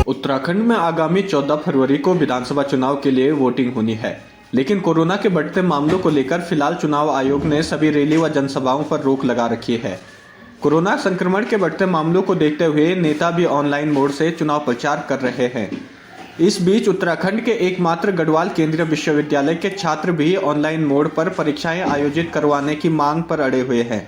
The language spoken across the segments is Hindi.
उत्तराखंड में आगामी 14 फरवरी को विधानसभा चुनाव के लिए वोटिंग होनी है, लेकिन कोरोना के बढ़ते मामलों को लेकर फिलहाल चुनाव आयोग ने सभी रैली व जनसभाओं पर रोक लगा रखी है। कोरोना संक्रमण के बढ़ते मामलों को देखते हुए नेता भी ऑनलाइन मोड से चुनाव प्रचार कर रहे हैं। इस बीच उत्तराखंड के एकमात्र गढ़वाल केंद्रीय विश्वविद्यालय के छात्र भी ऑनलाइन मोड पर परीक्षाएं आयोजित करवाने की मांग पर अड़े हुए हैं।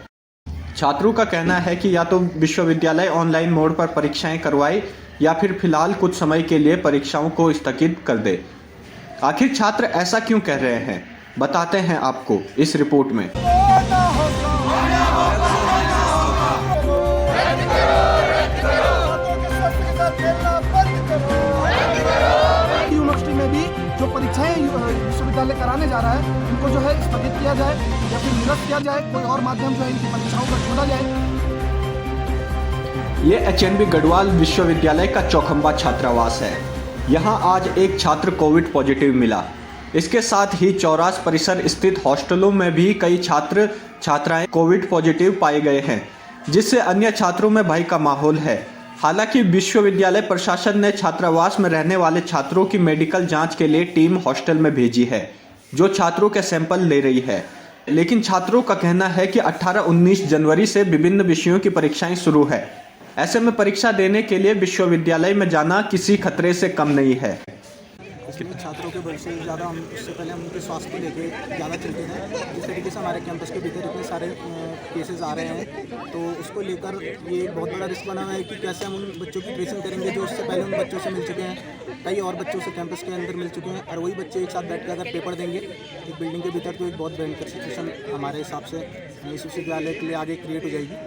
छात्रों का कहना है कि या तो विश्वविद्यालय ऑनलाइन मोड पर परीक्षाएं करवाए या फिर फिलहाल कुछ समय के लिए परीक्षाओं को स्थगित कर दे। आखिर छात्र ऐसा क्यों कह रहे हैं, बताते हैं आपको इस रिपोर्ट में। यूनिवर्सिटी में भी जो परीक्षाएं विश्वविद्यालय कराने जा रहा है इनको जो है स्थगित किया जाए या फिर निरस्त किया जाए, कोई और माध्यम जो है इनकी परीक्षाओं का ढूंढा जाए। ये एचएनबी गढ़वाल विश्वविद्यालय का चौखंबा छात्रावास है। यहाँ आज एक छात्र कोविड पॉजिटिव मिला। इसके साथ ही चौरास परिसर स्थित हॉस्टलों में भी कई छात्र छात्राएं कोविड पॉजिटिव पाए गए हैं, जिससे अन्य छात्रों में भय का माहौल है। हालांकि विश्वविद्यालय प्रशासन ने छात्रावास में रहने वाले छात्रों की मेडिकल जांच के लिए टीम हॉस्टल में भेजी है, जो छात्रों के सैंपल ले रही है। लेकिन छात्रों का कहना है कि 18-19 जनवरी से विभिन्न विषयों की परीक्षाएं शुरू है। ऐसे में परीक्षा देने के लिए विश्वविद्यालय में जाना किसी खतरे से कम नहीं है। इसमें छात्रों के भविष्य से ज़्यादा हम उससे पहले हम उनके स्वास्थ्य को लेके ज़्यादा चिंतित हैं। जिस तरीके से हमारे कैंपस के भीतर इतने सारे केसेस आ रहे हैं, तो उसको लेकर ये एक बहुत बड़ा रिस्क बना हुआ है कि कैसे हम उन बच्चों की ट्रेसिंग करेंगे जो उससे पहले उन बच्चों से मिल चुके हैं। कई और बच्चों से कैंपस के अंदर मिल चुके हैं और वही बच्चे एक साथ बैठ कर अगर पेपर देंगे एक बिल्डिंग के भीतर, तो एक बहुत भयंकर सिचुएशन हमारे हिसाब से इस विश्वविद्यालय के लिए आगे क्रिएट हो जाएगी।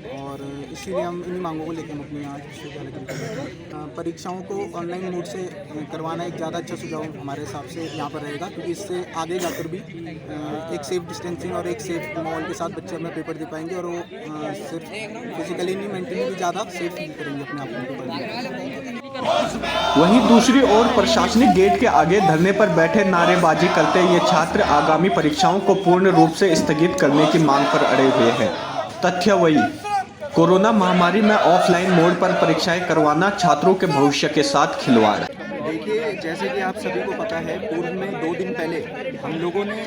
और इसीलिए हम इन्हीं मांगों को लेकर हम अपनी आज विश्वविद्यालय के परीक्षाओं को ऑनलाइन मोड से करवाना एक ज़्यादा अच्छा सुझाव हमारे हिसाब से यहाँ पर रहेगा, क्योंकि इससे आगे जाकर भी एक सेफ डिस्टेंसिंग और एक सेफ माहौल के साथ बच्चे अपना पेपर दे पाएंगे और वो सिर्फ फिजिकली नहीं मेंटली भी ज़्यादा सेफ फील करेंगे अपने आप को। वहीं दूसरी ओर प्रशासनिक गेट के आगे धरने पर बैठे नारेबाजी करते ये छात्र आगामी परीक्षाओं को पूर्ण रूप से स्थगित करने की मांग पर अड़े हुए हैं। तथ्य वही, कोरोना महामारी में ऑफलाइन मोड पर परीक्षाएं करवाना छात्रों के भविष्य के साथ खिलवाड़। देखिए, जैसे कि आप सभी को पता है, पूर्व में 2 दिन पहले हम लोगों ने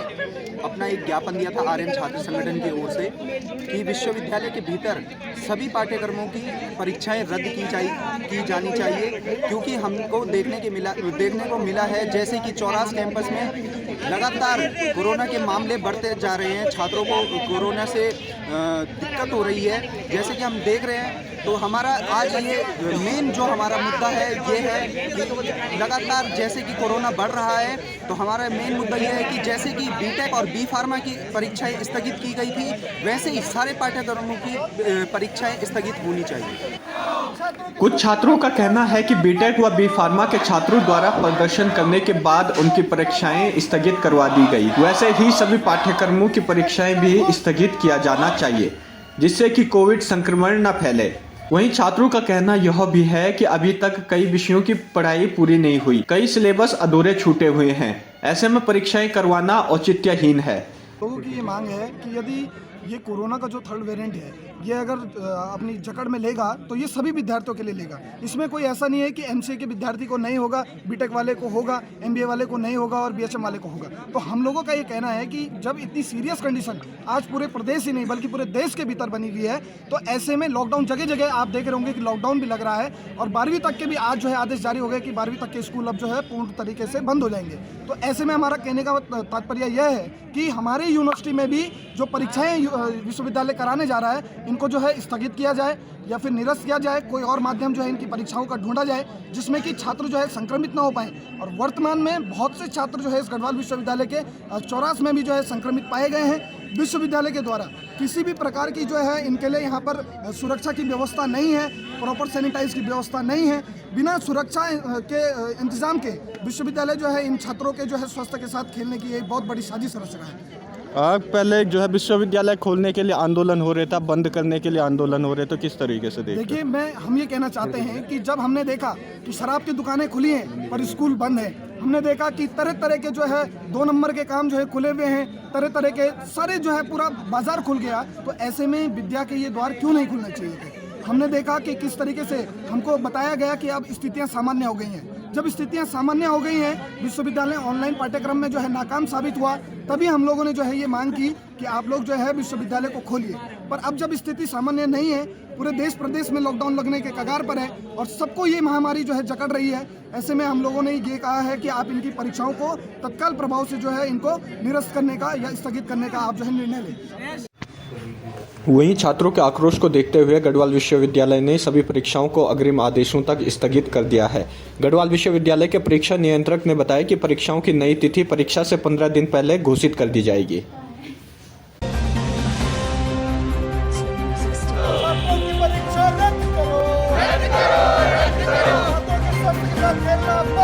अपना एक ज्ञापन दिया था आर्यन छात्र संगठन की ओर से कि विश्वविद्यालय के भीतर सभी पाठ्यक्रमों की परीक्षाएं रद्द की जानी चाहिए, क्योंकि हमको देखने को मिला है जैसे कि चौरास कैंपस में लगातार कोरोना के मामले बढ़ते जा रहे हैं, छात्रों को कोरोना से दिक्कत हो रही है। जैसे कि हम देख रहे हैं, तो हमारा आज ये मेन जो हमारा मुद्दा है ये है कि लगातार जैसे कि कोरोना बढ़ रहा है, तो हमारा मेन मुद्दा ये है कि जैसे कि बीटेक और बी फार्मा की परीक्षाएं स्थगित की गई थी, वैसे ही सारे पाठ्यक्रमों की परीक्षाएं स्थगित होनी चाहिए। कुछ छात्रों का कहना है कि बीटेक व बी फार्मा के छात्रों द्वारा प्रदर्शन करने के बाद उनकी परीक्षाएं स्थगित करवा दी गई। वैसे ही सभी पाठ्यक्रमों की परीक्षाएं भी स्थगित किया जाना चाहिए, जिससे कि कोविड संक्रमण न फैले। वहीं छात्रों का कहना यह भी है कि अभी तक कई विषयों की पढ़ाई पूरी नहीं हुई, कई सिलेबस अधूरे छूटे हुए हैं। ऐसे में परीक्षाएं करवाना औचित्यहीन है। लोगों की ये मांग है कि यदि ये कोरोना का जो 3rd वेरिएंट है ये अगर अपनी जकड़ में लेगा तो ये सभी विद्यार्थियों के लिए लेगा। इसमें कोई ऐसा नहीं है कि एमसीए के विद्यार्थी को नहीं होगा, बीटेक वाले को होगा, एमबीए वाले को नहीं होगा और बीएचएम वाले को होगा। तो हम लोगों का ये कहना है कि जब इतनी सीरियस कंडीशन आज पूरे प्रदेश ही नहीं बल्कि पूरे देश के भीतर बनी हुई है, तो ऐसे में लॉकडाउन जगह जगह आप देख रहे होंगे कि लॉकडाउन भी लग रहा है और 12वीं तक के भी आज जो है आदेश जारी हो गए कि 12वीं तक के स्कूल अब जो है पूर्ण तरीके से बंद हो जाएंगे। तो ऐसे में हमारा कहने का तात्पर्य यह है कि हमारे यूनिवर्सिटी में भी जो परीक्षाएं विश्वविद्यालय कराने जा रहा है इनको जो है स्थगित किया जाए या फिर निरस्त किया जाए, कोई और माध्यम जो है इनकी परीक्षाओं का ढूंढा जाए जिसमें कि छात्र जो है संक्रमित ना हो पाए। और वर्तमान में बहुत से छात्र जो है इस गढ़वाल विश्वविद्यालय के चौरास में भी जो है संक्रमित पाए गए हैं। विश्वविद्यालय के द्वारा किसी भी प्रकार की जो है इनके लिए यहाँ पर सुरक्षा की व्यवस्था नहीं है, प्रॉपर सैनिटाइज की व्यवस्था नहीं है। बिना सुरक्षा के इंतजाम के विश्वविद्यालय जो है इन छात्रों के जो है स्वास्थ्य के साथ खेलने की एक बहुत बड़ी साजिश रच रहा है। पहले जो है विश्वविद्यालय खोलने के लिए आंदोलन हो रहे था, बंद करने के लिए आंदोलन हो रहे, तो किस तरीके से देखिए हम ये कहना चाहते हैं कि जब हमने देखा कि शराब की दुकानें खुली हैं पर स्कूल बंद है, हमने देखा कि तरह तरह के जो है 2 नंबर के काम जो है खुले हुए हैं, तरह तरह के सारे जो है पूरा बाजार खुल गया, तो ऐसे में विद्या के ये द्वार क्यों नहीं खुलने चाहिए थे। हमने देखा कि किस तरीके से हमको बताया गया कि अब स्थितियां सामान्य हो गई हैं। जब स्थितियां सामान्य हो गई हैं, विश्वविद्यालय ऑनलाइन पाठ्यक्रम में जो है नाकाम साबित हुआ, तभी हम लोगों ने जो है ये मांग की कि आप लोग जो है विश्वविद्यालय को खोलिए। पर अब जब स्थिति सामान्य नहीं है, पूरे देश प्रदेश में लॉकडाउन लगने के कगार पर है और सबको ये महामारी जो है जकड़ रही है, ऐसे में हम लोगों ने ये कहा है कि आप इनकी परीक्षाओं को तत्काल प्रभाव से जो है इनको निरस्त करने का या स्थगित करने का आप जो है निर्णय लें। वहीं छात्रों के आक्रोश को देखते हुए गढ़वाल विश्वविद्यालय ने सभी परीक्षाओं को अग्रिम आदेशों तक स्थगित कर दिया है। गढ़वाल विश्वविद्यालय के परीक्षा नियंत्रक ने बताया कि परीक्षाओं की नई तिथि परीक्षा से 15 दिन पहले घोषित कर दी जाएगी। परीक्षा रद्द करो, रद्द करो, रद्द करो।